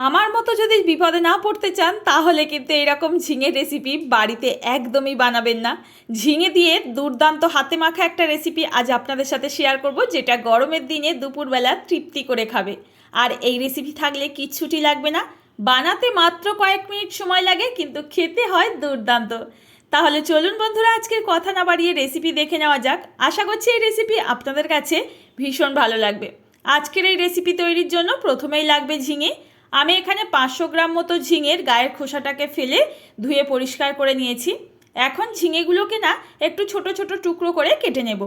আমার মতো যদি বিপদে না পড়তে চান তাহলে কিন্তু এরকম ঝিঙের রেসিপি বাড়িতে একদমই বানাবেন না। ঝিঙে দিয়ে দুর্দান্ত হাতে মাখা একটা রেসিপি আজ আপনাদের সাথে শেয়ার করব, যেটা গরমের দিনে দুপুরবেলা তৃপ্তি করে খাবে। আর এই রেসিপি থাকলে কিচ্ছুটি লাগবে না, বানাতে মাত্র কয়েক মিনিট সময় লাগে, কিন্তু খেতে হয় দুর্দান্ত। তাহলে চলুন বন্ধুরা, আজকের কথা না বাড়িয়ে রেসিপি দেখে নেওয়া যাক। আশা করছি এই রেসিপি আপনাদের কাছে ভীষণ ভালো লাগবে। আজকের এই রেসিপি তৈরির জন্য প্রথমেই লাগবে ঝিঙে। আমি এখানে 500 গ্রাম মতো ঝিঙের গায়ের খোসাটাকে ফেলে ধুয়ে পরিষ্কার করে নিয়েছি। এখন ঝিঙেগুলোকে না একটু ছোট ছোট টুকরো করে কেটে নেব।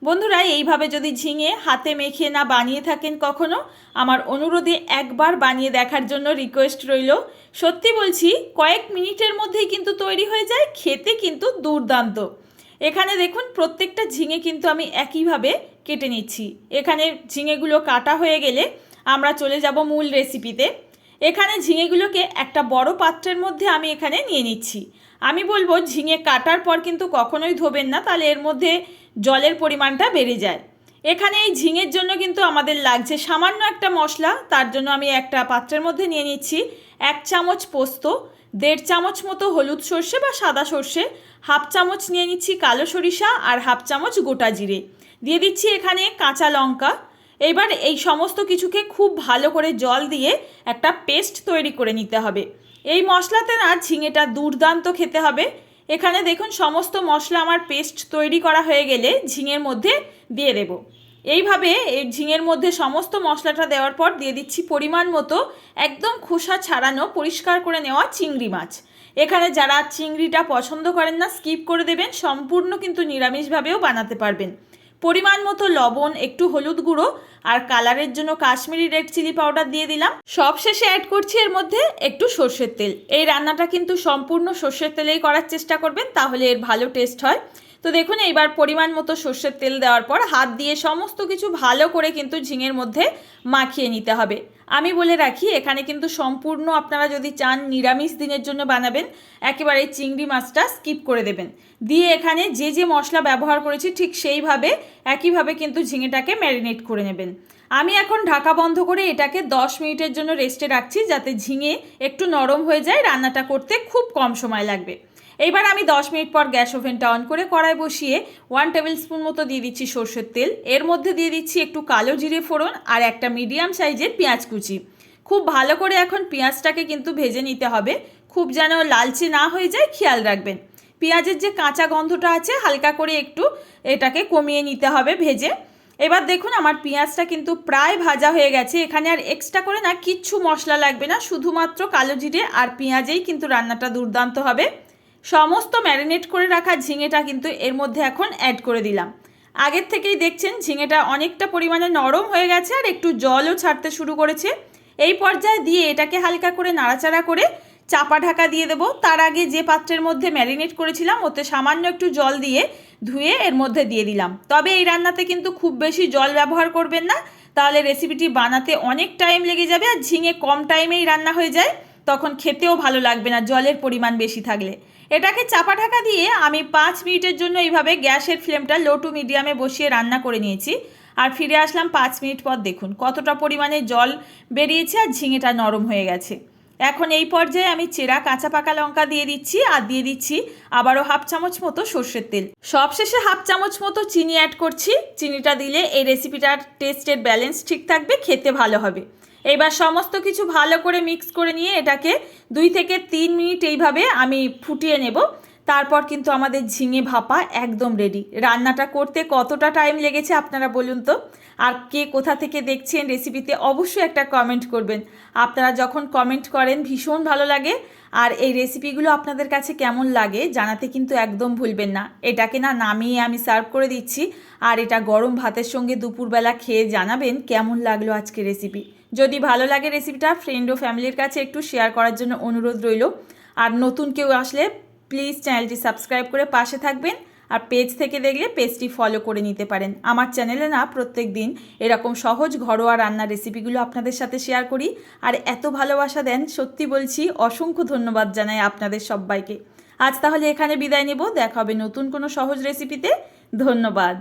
বন্ধুরা, এইভাবে যদি ঝিঙে হাতে মেখে না বানিয়ে থাকেন কখনো, আমার অনুরোধে একবার বানিয়ে দেখার জন্য রিকোয়েস্ট রইল। সত্যি বলছি, কয়েক মিনিটের মধ্যেই কিন্তু তৈরি হয়ে যায়, খেতে কিন্তু দুর্দান্ত। এখানে দেখুন, প্রত্যেকটা ঝিঙে কিন্তু আমি একইভাবে কেটে নিচ্ছি। এখানে ঝিঙেগুলো কাটা হয়ে গেলে আমরা চলে যাব মূল রেসিপিতে। এখানে ঝিঙেগুলোকে একটা বড় পাত্রের মধ্যে আমি এখানে নিয়ে নিচ্ছি। আমি বলবো, ঝিঙে কাটার পর কিন্তু কখনোই ধোবেন না, তাহলে এর মধ্যে জলের পরিমাণটা বেড়ে যায়। এখানে এই ঝিঙের জন্য কিন্তু আমাদের লাগছে সামান্য একটা মশলা। তার জন্য আমি একটা পাত্রের মধ্যে নিয়ে নিচ্ছি 1 চামচ পোস্ত, 1.5 চামচ মতো হলুদ সর্ষে বা সাদা সর্ষে, 1/2 চামচ নিয়ে নিচ্ছি কালো সরিষা, আর 1/2 চামচ গোটা জিরে দিয়ে দিচ্ছি এখানে কাঁচা লঙ্কা। এবার এই সমস্ত কিছুকে খুব ভালো করে জল দিয়ে একটা পেস্ট তৈরি করে নিতে হবে। এই মশলাতে না ঝিঙেটা দুর্দান্ত খেতে হবে। এখানে দেখুন, সমস্ত মশলা আমার পেস্ট তৈরি করা হয়ে গেলে ঝিঙের মধ্যে দিয়ে দেব। এইভাবে এই ঝিঙের মধ্যে সমস্ত মশলাটা দেওয়ার পর দিয়ে দিচ্ছি পরিমাণ মতো একদম খোসা ছাড়ানো পরিষ্কার করে নেওয়া চিংড়ি মাছ। এখানে যারা চিংড়িটা পছন্দ করেন না, স্কিপ করে দেবেন, সম্পূর্ণ কিন্তু নিরামিষভাবেও বানাতে পারবেন। পরিমাণ মতো লবণ, একটু হলুদ গুঁড়ো, আর কালারের জন্য কাশ্মীরি রেড চিলি পাউডার দিয়ে দিলাম। সব শেষে অ্যাড করছি এর মধ্যে একটু সর্ষের তেল। এই রান্নাটা কিন্তু সম্পূর্ণ সর্ষের তেলেই করার চেষ্টা করবেন, তাহলে এর ভালো টেস্ট হয়। তো দেখুন, এইবার পরিমাণ মতো সর্ষের তেল দেওয়ার পর হাত দিয়ে সমস্ত কিছু ভালো করে কিন্তু ঝিঙের মধ্যে মাখিয়ে নিতে হবে। আমি বলে রাখি, এখানে কিন্তু সম্পূর্ণ আপনারা যদি চান নিরামিষ দিনের জন্য বানাবেন, একেবারে চিংড়ি মাছটা স্কিপ করে দেবেন। দিয়ে এখানে যে যে মশলা ব্যবহার করেছি ঠিক সেইভাবে একইভাবে কিন্তু ঝিঙেটাকে ম্যারিনেট করে নেবেন। আমি এখন ঢাকা বন্ধ করে এটাকে 10 মিনিটের জন্য রেস্টে রাখছি, যাতে ঝিঙে একটু নরম হয়ে যায়। রান্নাটা করতে খুব কম সময় লাগবে। এইবার আমি 10 মিনিট পর গ্যাস ওভেনটা অন করে কড়াই বসিয়ে 1 টেবিল স্পুন মতো দিয়ে দিচ্ছি সর্ষের তেল। এর মধ্যে দিয়ে দিচ্ছি একটু কালো জিরে ফোড়ন আর একটা মিডিয়াম সাইজের পেঁয়াজ কুচি। খুব ভালো করে এখন পেঁয়াজটাকে কিন্তু ভেজে নিতে হবে, খুব যেন লালচে না হয়ে যায় খেয়াল রাখবেন। পেঁয়াজের যে কাঁচা গন্ধটা আছে হালকা করে একটু এটাকে কমিয়ে নিতে হবে ভেজে। এবার দেখুন, আমার পেঁয়াজটা কিন্তু প্রায় ভাজা হয়ে গেছে। এখানে আর এক্সট্রা করে না কিচ্ছু মশলা লাগবে না, শুধুমাত্র কালো জিরে আর পেঁয়াজেই কিন্তু রান্নাটা দুর্দান্ত হবে। সমস্ত ম্যারিনেট করে রাখা ঝিঙেটা কিন্তু এর মধ্যে এখন অ্যাড করে দিলাম। আগের থেকেই দেখছেন ঝিঙেটা অনেকটা পরিমাণে নরম হয়ে গেছে আর একটু জলও ছাড়তে শুরু করেছে। এই পর্যায়ে দিয়ে এটাকে হালকা করে নাড়াচাড়া করে চাপা ঢাকা দিয়ে দেবো। তার আগে যে পাত্রের মধ্যে ম্যারিনেট করেছিলাম ওতে সামান্য একটু জল দিয়ে ধুয়ে এর মধ্যে দিয়ে দিলাম। তবে এই রান্নাতে কিন্তু খুব বেশি জল ব্যবহার করবেন না, তাহলে রেসিপিটি বানাতে অনেক টাইম লেগে যাবে। আর ঝিঙে কম টাইমেই রান্না হয়ে যায়, তখন খেতেও ভালো লাগবে না জলের পরিমাণ বেশি থাকলে। এটাকে চাপা ঢাকা দিয়ে আমি 5 মিনিটের জন্য এইভাবে গ্যাসের ফ্লেমটা লো টু মিডিয়ামে বসিয়ে রান্না করে নিয়েছি। আর ফিরে আসলাম 5 মিনিট পর। দেখুন কতটা পরিমাণে জল বেরিয়েছে আর ঝিঙেটা নরম হয়ে গেছে। এখন এই পর্যায়ে আমি চেরা কাঁচা পাকা লঙ্কা দিয়ে দিচ্ছি, আর দিয়ে দিচ্ছি আবারও 1/2 চামচ মতো সর্ষের তেল। সবশেষে 1/2 চামচ মতো চিনি অ্যাড করছি। চিনিটা দিলে এই রেসিপিটার টেস্টের ব্যালেন্স ঠিক থাকবে, খেতে ভালো হবে। এইবার সমস্ত কিছু ভালো করে মিক্স করে নিয়ে এটাকে 2 থেকে 3 মিনিট এইভাবে আমি ফুটিয়ে নেব। তারপর কিন্তু আমাদের ঝিঙে ভাপা একদম রেডি। রান্নাটা করতে কতটা টাইম লেগেছে আপনারা বলুন তো। আর কে কোথা থেকে দেখছেন রেসিপিতে অবশ্যই একটা কমেন্ট করবেন। আপনারা যখন কমেন্ট করেন ভীষণ ভালো লাগে। আর এই রেসিপিগুলো আপনাদের কাছে কেমন লাগে জানাতে কিন্তু একদম ভুলবেন না। এটাকে না নামিয়ে আমি সার্ভ করে দিচ্ছি, আর এটা গরম ভাতের সঙ্গে দুপুরবেলা খেয়ে জানাবেন কেমন লাগলো আজকে রেসিপি। যদি ভালো লাগে রেসিপিটা ফ্রেন্ড ও ফ্যামিলির কাছে একটু শেয়ার করার জন্য অনুরোধ রইল। আর নতুন কেউ আসলে প্লিজ চ্যানেলটি সাবস্ক্রাইব করে পাশে থাকবেন। আর পেজ থেকে দেখলে পেজটি ফলো করে নিতে পারেন। আমার চ্যানেলে না প্রত্যেক দিন এরকম সহজ ঘরোয়া রান্নার রেসিপিগুলো আপনাদের সাথে শেয়ার করি। আর এত ভালোবাসা দেন, সত্যি বলছি অসংখ্য ধন্যবাদ জানাই আপনাদের সবাইকে। আজ তাহলে এখানে বিদায় নেব, দেখা হবে নতুন কোনো সহজ রেসিপিতে। ধন্যবাদ।